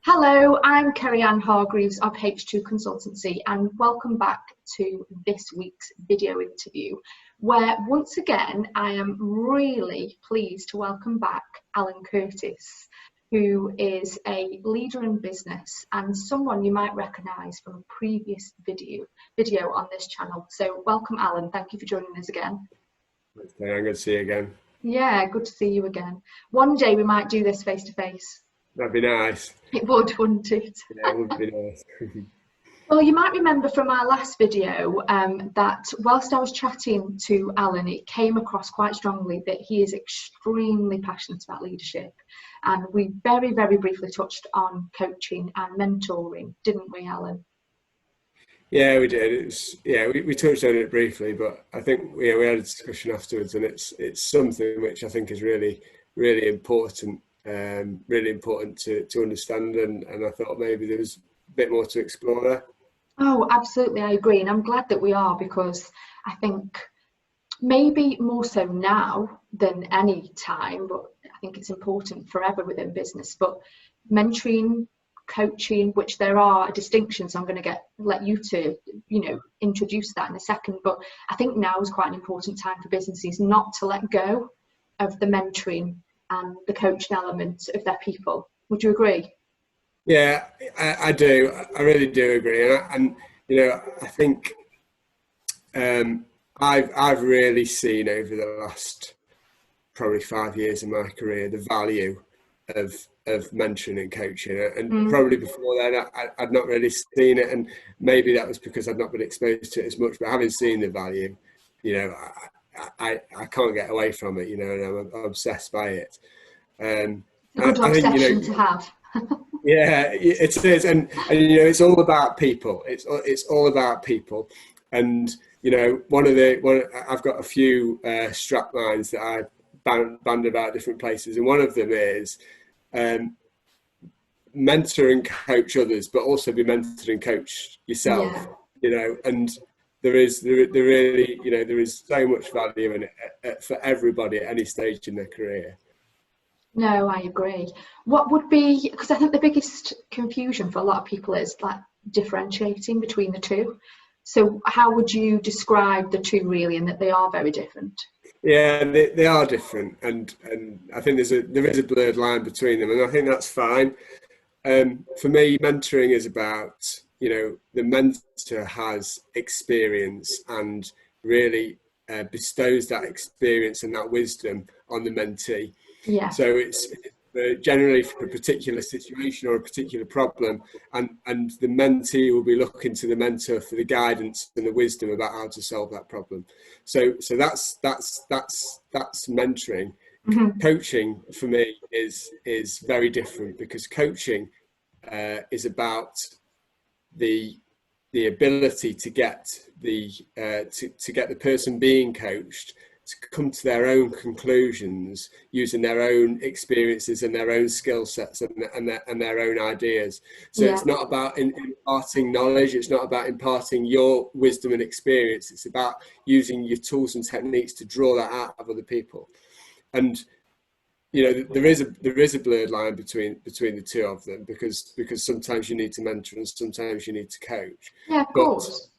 Hello, I'm Kerry-Ann Hargreaves of H2 Consultancy, and welcome back to this week's video interview, where once again I am really pleased to welcome back Alan Curtis, who is a leader in business and someone you might recognise from a previous video on this channel. So welcome, Alan. Thank you for joining us again. Okay, I'm good to see you again. Yeah, good to see you again. One day we might do this face to face. That'd be nice. It would, wouldn't it? Yeah, it would be nice. Well, you might remember from our last video that whilst I was chatting to Alan, it came across quite strongly that he is extremely passionate about leadership. And we very, very briefly touched on coaching and mentoring, didn't we, Alan? Yeah, we did. We touched on it briefly, but I think we had a discussion afterwards, and it's something which I think is really, really important. Really important to understand, and I thought maybe there was a bit more to explore there. Oh, absolutely, I agree, and I'm glad that we are, because I think maybe more so now than any time, but I think it's important forever within business. But mentoring, coaching, which there are distinctions, I'm going to let you to introduce that in a second, but I think now is quite an important time for businesses not to let go of the mentoring and the coaching element of their people. Would you agree? Yeah, I do. I really do agree, and I think I've really seen over the last probably 5 years of my career the value of mentoring and coaching, and probably before then I'd not really seen it, and maybe that was because I'd not been exposed to it as much. But having seen the value, I can't get away from it, and I'm obsessed by it. A good obsession to have. Yeah, it is, and it's all about people. It's all about people, and I've got a few strap lines that I band about different places, and one of them is mentor and coach others, but also be mentored and coach yourself. Yeah. And there is so much value in it for everybody at any stage in their career. No, I agree. What would be, because I think the biggest confusion for a lot of people is like differentiating between the two. So how would you describe the two really, and that they are very different? Yeah, they are different, and I think there is a blurred line between them, and I think that's fine. For me, mentoring is about, the mentor has experience and really bestows that experience and that wisdom on the mentee. Yeah. So it's generally for a particular situation or a particular problem, and the mentee will be looking to the mentor for the guidance and the wisdom about how to solve that problem. So that's mentoring. Mm-hmm. Coaching for me is very different, because coaching is about the ability to get the person being coached to come to their own conclusions using their own experiences and their own skill sets and their own ideas. So yeah. It's not about imparting knowledge. It's not about imparting your wisdom and experience. It's about using your tools and techniques to draw that out of other people. And there is a blurred line between the two of them, because sometimes you need to mentor and sometimes you need to coach. Yeah, of course.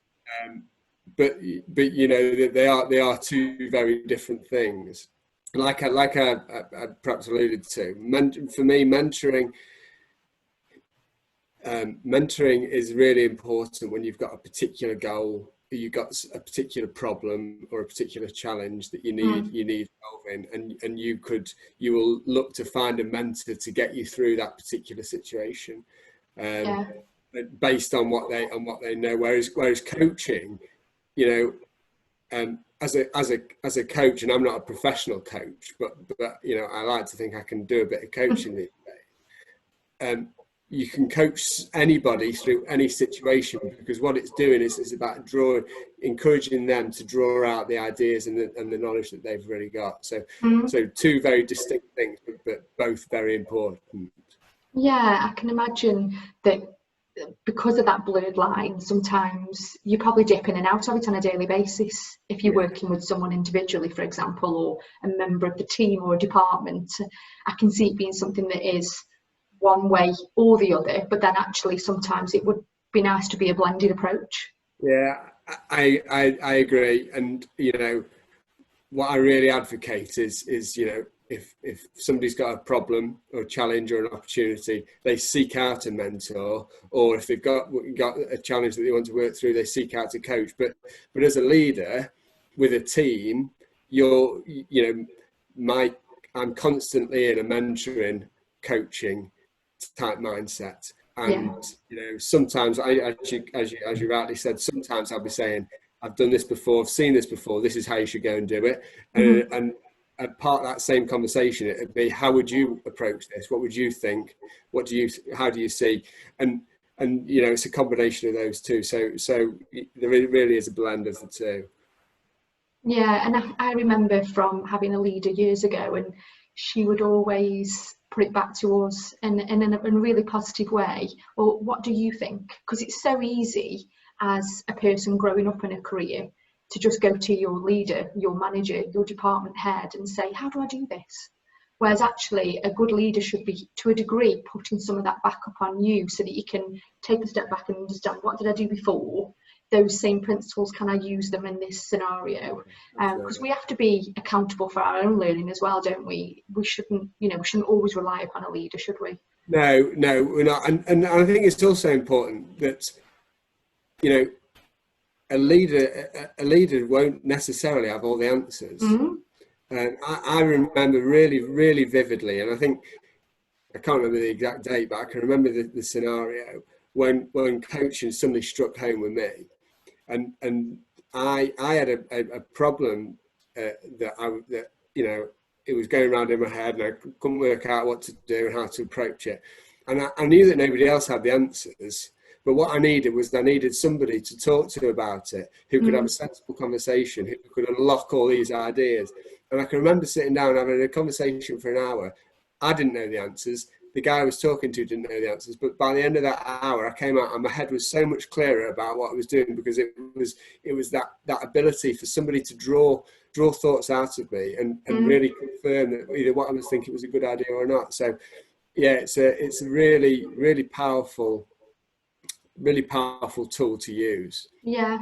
But they are two very different things. Like I perhaps alluded to, for me, mentoring is really important when you've got a particular goal, you've got a particular problem or a particular challenge that you need solving, and you will look to find a mentor to get you through that particular situation, based on what they know. Whereas coaching, as a coach, and I'm not a professional coach, but I like to think I can do a bit of coaching these days. You can coach anybody through any situation, because what it's doing is about encouraging them to draw out the ideas and the knowledge that they've already got. So two very distinct things, but both very important. Yeah, I can imagine that. Because of that blurred line, sometimes you probably dip in and out of it on a daily basis. If you're working with someone individually, for example, or a member of the team or a department, I can see it being something that is one way or the other, but then actually sometimes it would be nice to be a blended approach. Yeah, I agree. And, you know, what I really advocate is, you know, if somebody's got a problem or a challenge or an opportunity, they seek out a mentor, or if they've got a challenge that they want to work through, they seek out a coach. But as a leader with a team, I'm constantly in a mentoring, coaching type mindset. And you know, sometimes as you rightly said, sometimes I'll be saying, I've done this before, I've seen this before, this is how you should go and do it. And part of that same conversation, it'd be, how would you approach this? What would you think? How do you see? And you know, it's a combination of those two. So there really is a blend of the two. Yeah, and I remember from having a leader years ago, and she would always put it back to us in a really positive way. Well, what do you think? Because it's so easy as a person growing up in a career to just go to your leader, your manager, your department head and say, how do I do this? Whereas actually a good leader should be, to a degree, putting some of that back up on you so that you can take a step back and understand, what did I do before? Those same principles, can I use them in this scenario? Because we have to be accountable for our own learning as well, don't we? We shouldn't always rely upon a leader, should we? No, we're not. And I think it's also important that, you know, a leader won't necessarily have all the answers. I remember really, really vividly, and I think, I can't remember the exact date, but I can remember the scenario when coaching suddenly struck home with me. And I had a problem that you know, it was going around in my head, and I couldn't work out what to do and how to approach it. And I knew that nobody else had the answers, but what I needed somebody to talk to about it, who could have a sensible conversation, who could unlock all these ideas. And I can remember sitting down and having a conversation for an hour. I didn't know the answers. The guy I was talking to didn't know the answers, but by the end of that hour, I came out and my head was so much clearer about what I was doing, because it was that ability for somebody to draw thoughts out of me and really confirm that either what I was thinking was a good idea or not. So yeah, it's a really, really powerful tool to use. Yeah,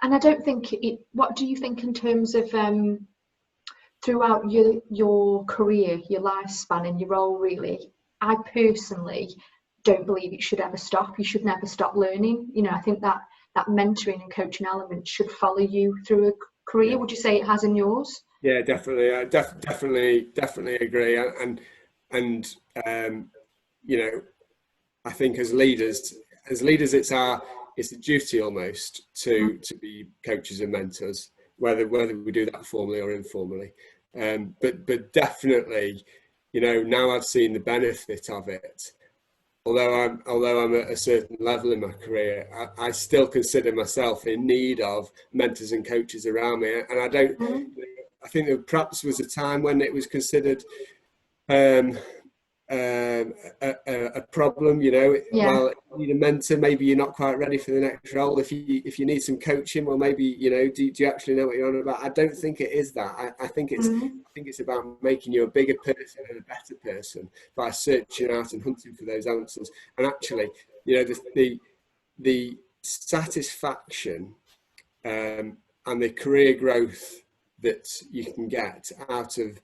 and I don't think what do you think in terms of throughout your career, your lifespan and your role, really? I personally don't believe it should ever stop. You should never stop learning. You know, I think that mentoring and coaching element should follow you through a career. Yeah. Would you say it has in yours? Yeah, definitely. I definitely agree. And you know, I think as leaders, it's a duty almost to be coaches and mentors, whether we do that formally or informally. But definitely, you know, now I've seen the benefit of it. Although I'm at a certain level in my career, I still consider myself in need of mentors and coaches around me. And I don't. I think there perhaps was a time when it was considered a problem, you know. Yeah. Well, you need a mentor, maybe you're not quite ready for the next role. If you need some coaching, well, maybe, you know, do you actually know what you're on about? I don't think it is that. I think it's about making you a bigger person and a better person by searching out and hunting for those answers. And actually, you know, the satisfaction and the career growth that you can get out of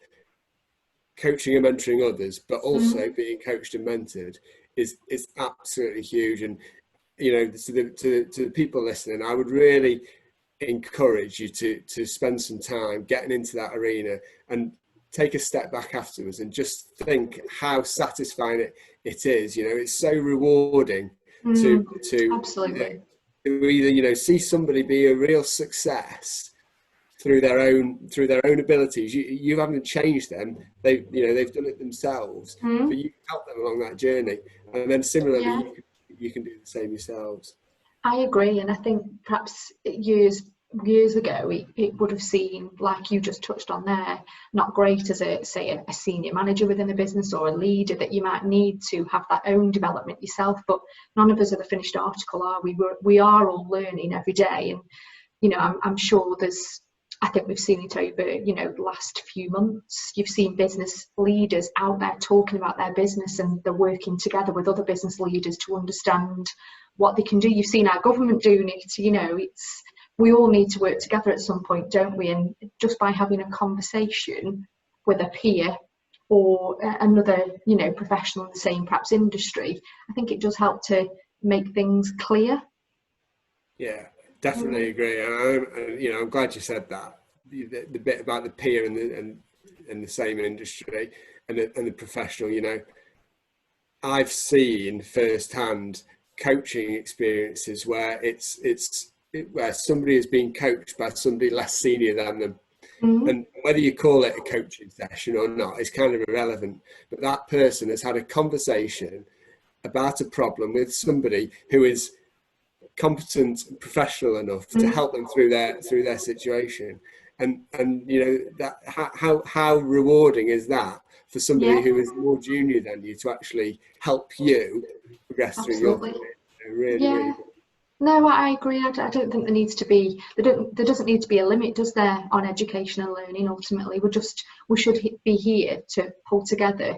coaching and mentoring others, but also being coached and mentored is absolutely huge. And, you know, to the people listening, I would really encourage you to spend some time getting into that arena and take a step back afterwards and just think how satisfying it is. You know, it's so rewarding to absolutely to either, you know, see somebody be a real success through their own abilities. You haven't changed them. They've done it themselves. But you help them along that journey, and then similarly, you can do the same yourselves. I agree, and I think perhaps years ago it would have seemed, like you just touched on there, not great as a senior manager within the business or a leader, that you might need to have that own development yourself. But none of us are the finished article, are we? We are all learning every day, and you know, I'm sure there's I think we've seen it over, the last few months. You've seen business leaders out there talking about their business, and they're working together with other business leaders to understand what they can do. You've seen our government doing it. We all need to work together at some point, don't we? And just by having a conversation with a peer or another, professional in the same perhaps industry, I think it does help to make things clear. Yeah, definitely agree. And I'm glad you said that. The bit about the peer and the same industry and the professional. I've seen firsthand coaching experiences where where somebody is being coached by somebody less senior than them. And whether you call it a coaching session or not is kind of irrelevant. But that person has had a conversation about a problem with somebody who is competent and professional enough to help them through their situation. And that how rewarding is that for somebody who is more junior than you to actually help you progress through your career? Really good. No, I agree. I don't think there needs to be. There doesn't need to be a limit, does there, on education and learning? Ultimately, we should be here to pull together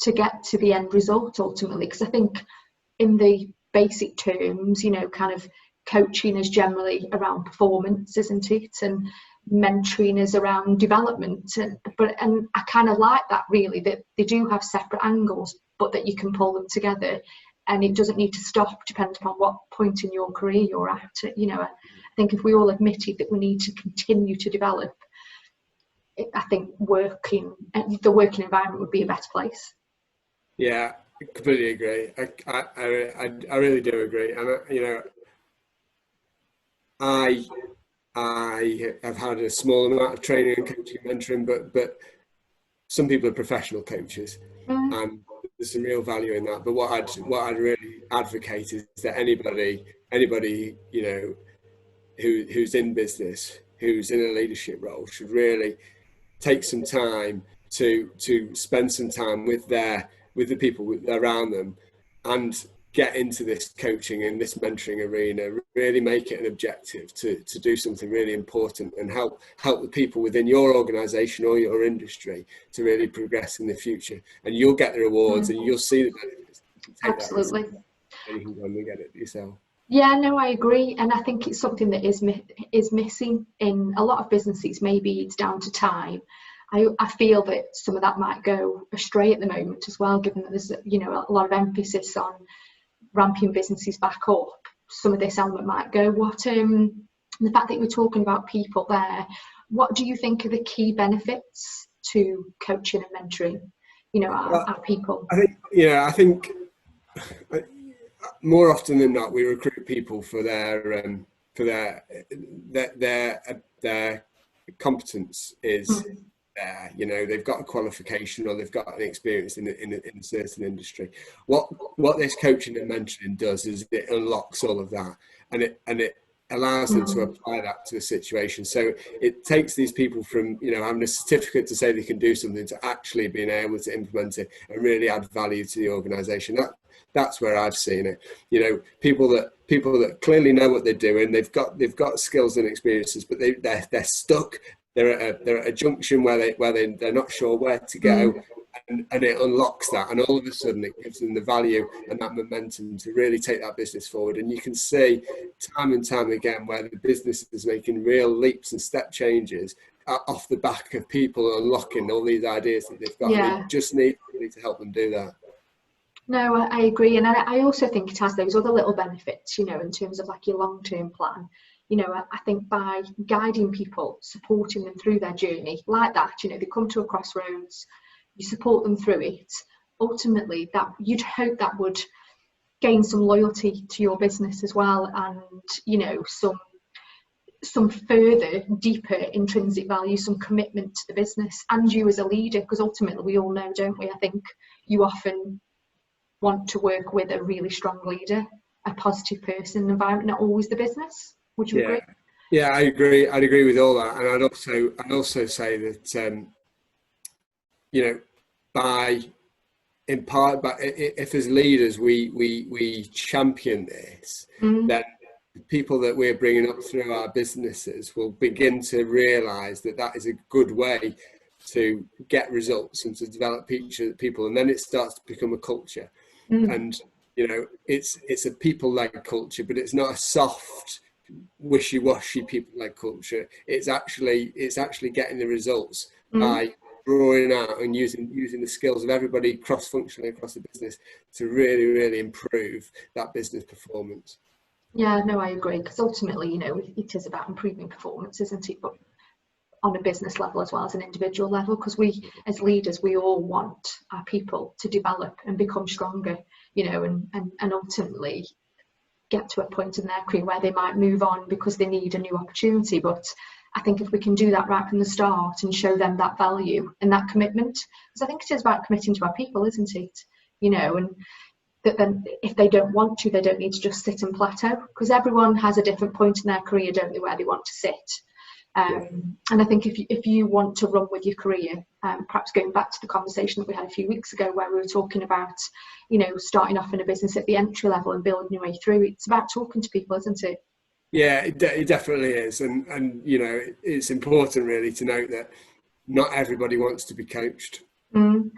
to get to the end result. Ultimately, because I think in the basic terms, kind of coaching is generally around performance, isn't it? And mentoring is around development. And I kind of like that, really, that they do have separate angles, but that you can pull them together. And it doesn't need to stop depending upon what point in your career you're at. I think if we all admitted that we need to continue to develop, I think the working environment would be a better place. Yeah, I completely agree. I really do agree. And I have had a small amount of training and coaching and mentoring, but some people are professional coaches, and there's some real value in that. But what I'd really advocate is that anybody who's in business, who's in a leadership role, should really take some time to spend some time with the people around them and get into this coaching and this mentoring arena. Really make it an objective to do something really important and help the people within your organization or your industry to really progress in the future. And you'll get the rewards and you'll see the benefits. Absolutely. And you can go and get it yourself. Yeah, no, I agree. And I think it's something that is missing in a lot of businesses. Maybe it's down to time. I feel that some of that might go astray at the moment as well, given that there's a lot of emphasis on ramping businesses back up. Some of this element might go. The fact that we're talking about people there, what do you think are the key benefits to coaching and mentoring our people? I think more often than not we recruit people for their competence is there. They've got a qualification or they've got an experience in a certain industry. What this coaching and mentoring does is it unlocks all of that, and it allows them to apply that to a situation. So it takes these people from having a certificate to say they can do something to actually being able to implement it and really add value to the organisation. That's where I've seen it. People that clearly know what they're doing. They've got skills and experiences, but they're stuck. They're at a junction where they're not sure where to go, and it unlocks that, and all of a sudden it gives them the value and that momentum to really take that business forward. And you can see time and time again where the business is making real leaps and step changes off the back of people unlocking all these ideas that they've got. And they just need to help them do that. No, I agree. And I also think it has those other little benefits, in terms of like your long-term plan. I think by guiding people, supporting them through their journey like that, they come to a crossroads, you support them through it. Ultimately, that you'd hope that would gain some loyalty to your business as well, and some further deeper intrinsic value, some commitment to the business and you as a leader, because ultimately we all know, don't we? I think you often want to work with a really strong leader, a positive person in the environment, not always the business. Would you agree? Yeah, I agree. I'd agree with all that, and I'd also say that if as leaders we champion this, then people that we're bringing up through our businesses will begin to realise that that is a good way to get results and to develop people, and then it starts to become a culture. And you know, it's a people-led culture, but it's not a soft, wishy-washy people-led culture. It's actually getting the results by drawing out and using the skills of everybody cross-functionally across the business to really improve that business performance. Yeah, no, I agree, because ultimately, you know, it is about improving performance, isn't it? But on a business level as well as an individual level, because we as leaders, we all want our people to develop and become stronger, you know, and ultimately get to a point in their career where they might move on because they need a new opportunity. But I think if we can do that right from the start and show them that value and that commitment, because I think it is about committing to our people, isn't it? You know, and that then if they don't want to, they don't need to just sit and plateau, because everyone has a different point in their career, don't they, where they want to sit. And I think if you want to run with your career, perhaps going back to the conversation that we had a few weeks ago where we were talking about, you know, starting off in a business at the entry level and building your way through, it's about talking to people, isn't it? Yeah, it definitely is. And you know, it's important really to note that not everybody wants to be coached. And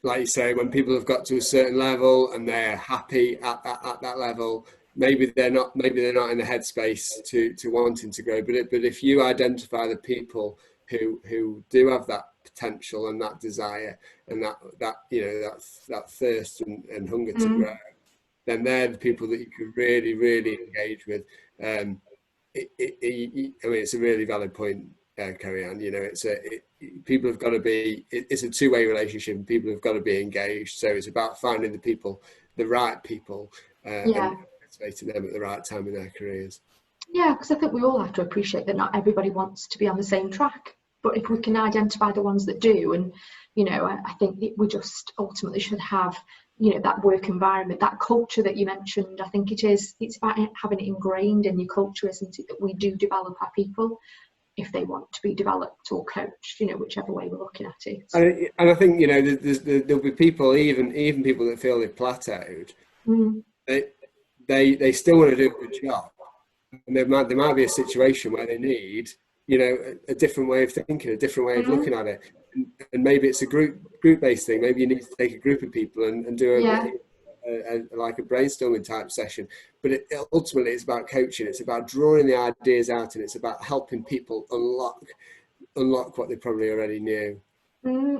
like you say, when people have got to a certain level and they're happy at that level, maybe they're not in the headspace to wanting to grow. But if you identify the people who do have that potential and that desire and that you know that thirst and hunger to grow, then they're the people that you can really engage with. I mean, it's a really valid point, Carrie-Anne. You know, people have got to be. It's a two-way relationship, and people have got to be engaged. So it's about finding the right people, and motivating them at the right time in their careers. Yeah, because I think we all have to appreciate that not everybody wants to be on the same track. But if we can identify the ones that do, and you know, I think we just ultimately should have, you know, that work environment, that culture that you mentioned. I think it's about having it ingrained in your culture, isn't it, that we do develop our people if they want to be developed or coached, you know, whichever way we're looking at it. And I think, you know, there'll be people, even people that feel they've plateaued, they still want to do a good job. And there might be a situation where they need, you know, a different way of thinking, a different way of looking at it. And maybe it's a group-based thing. Maybe you need to take a group of people and do like a brainstorming type session. But ultimately, it's about coaching. It's about drawing the ideas out, and it's about helping people unlock what they probably already knew.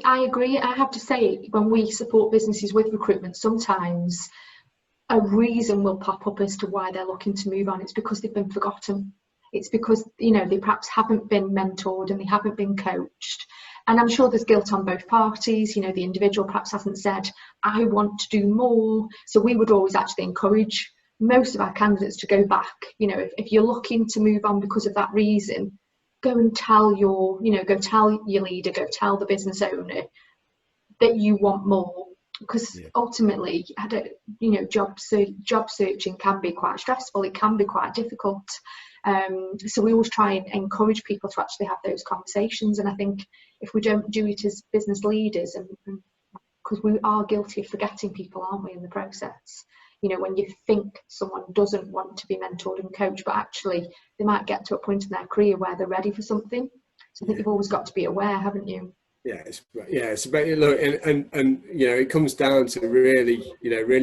I agree. I have to say, when we support businesses with recruitment, sometimes a reason will pop up as to why they're looking to move on. It's because they've been forgotten. It's because, you know, they perhaps haven't been mentored and they haven't been coached. And I'm sure there's guilt on both parties. You know, the individual perhaps hasn't said, I want to do more. So we would always actually encourage most of our candidates to go back. You know, if you're looking to move on because of that reason, go and tell go tell your leader, go tell the business owner that you want more. Because ultimately, job searching can be quite stressful. It can be quite difficult. So we always try and encourage people to actually have those conversations. And I think if we don't do it as business leaders, and because we are guilty of forgetting people, aren't we, in the process? You know, when you think someone doesn't want to be mentored and coached, but actually they might get to a point in their career where they're ready for something. So I think you've always got to be aware, haven't you? It's about, look, and you know, it comes down to really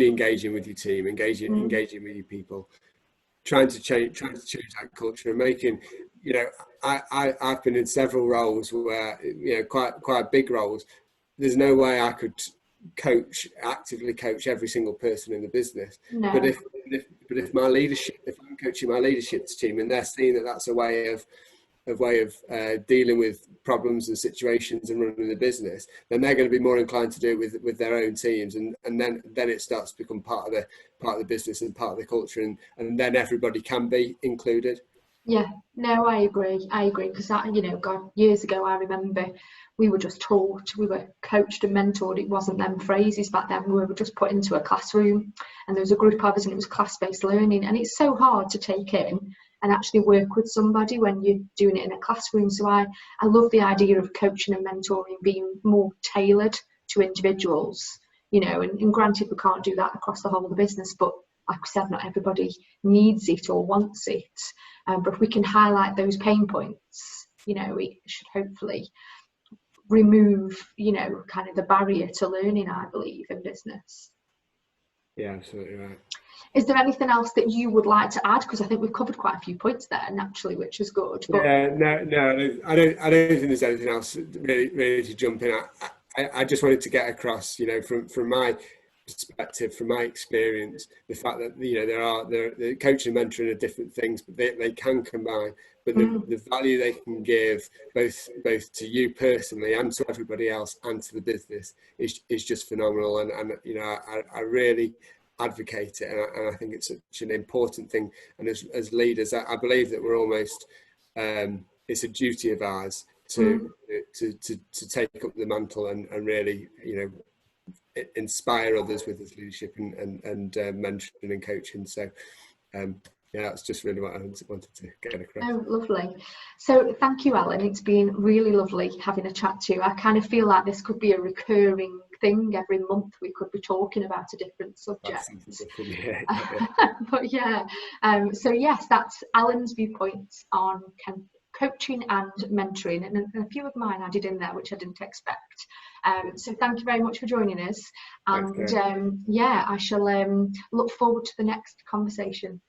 engaging with your team, engaging with your people, trying to change that culture, and making, you know, I've been in several roles where, you know, quite big roles. There's no way I could actively coach every single person in the business. No. But if I'm coaching my leadership team and they're seeing that that's a way of dealing with problems and situations and running the business, then they're going to be more inclined to do it with their own teams, and then it starts to become part of the business and part of the culture, and then everybody can be included. Yeah, no, I agree, because you know, God, years ago I remember we were just taught, we were coached and mentored. It wasn't them phrases back then. We were just put into a classroom and there was a group of us and it was class-based learning, and it's so hard to take in and actually work with somebody when you're doing it in a classroom. So I love the idea of coaching and mentoring being more tailored to individuals, you know, and granted we can't do that across the whole of the business, but like I said, not everybody needs it or wants it, but if we can highlight those pain points, it should hopefully remove, kind of the barrier to learning, I believe, in business. Yeah, absolutely right. Is there anything else that you would like to add? Because I think we've covered quite a few points there, naturally, which is good. But yeah, no, I don't think there's anything else really to jump in. I just wanted to get across, from my perspective, from my experience, the fact that the coaching and mentoring are different things, but they can combine. But the value they can give both to you personally and to everybody else and to the business is just phenomenal. And I really advocate it, and I think it's such an important thing. And as leaders, I believe that we're almost it's a duty of ours to take up the mantle and really inspire others with this leadership and mentoring and coaching. So that's just really what I wanted to get across. Oh, lovely. So thank you, Alan. It's been really lovely having a chat to you. I kind of feel like this could be a recurring thing. Every month we could be talking about a different subject. Yeah. But so yes, that's Alan's viewpoints on coaching and mentoring, and a few of mine added in there which I didn't expect. So thank you very much for joining us, and I shall look forward to the next conversation.